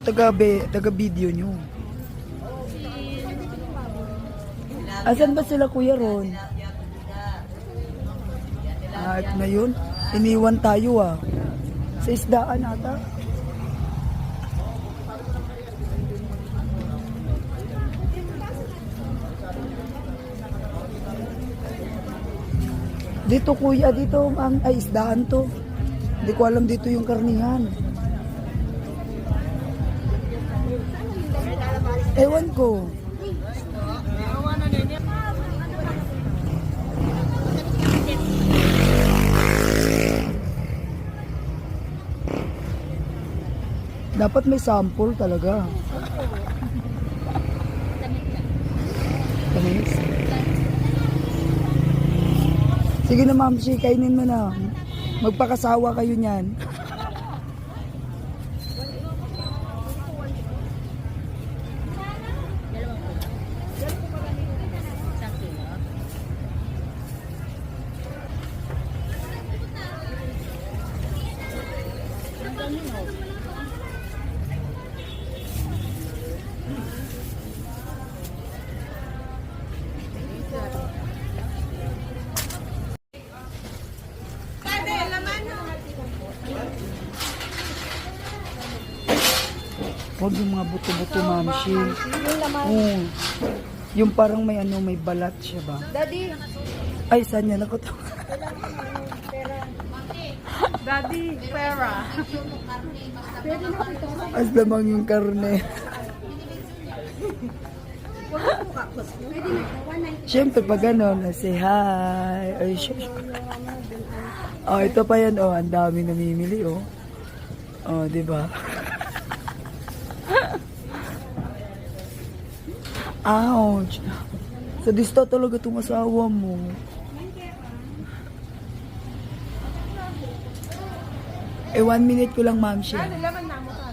taga-video nyo? Asan ba sila, Kuya Ron? Ito na yun. Iniwan tayo sa isdaan ata. Dito kuya, dito ay isdaan to. Hindi ko alam dito yung karnihan. Ewan ko. Dapat may sample talaga. Tamis. Sige na ma'am, kainin mo na. Magpakasawa kayo niyan. Huwag yung mga buto-buto, mamshi. Oo. Yung parang may may balat siya ba? Daddy. Ay, saan niya nakuto? Daddy, pera. As lamang yung karne. Siyempre, pag say hi. Ay, ito pa yan, ang dami namimili, di ba? Ouch! Sadista talaga itong asawa mo. Eh, 1 minute ko lang, ma'am siya. Laman na mo.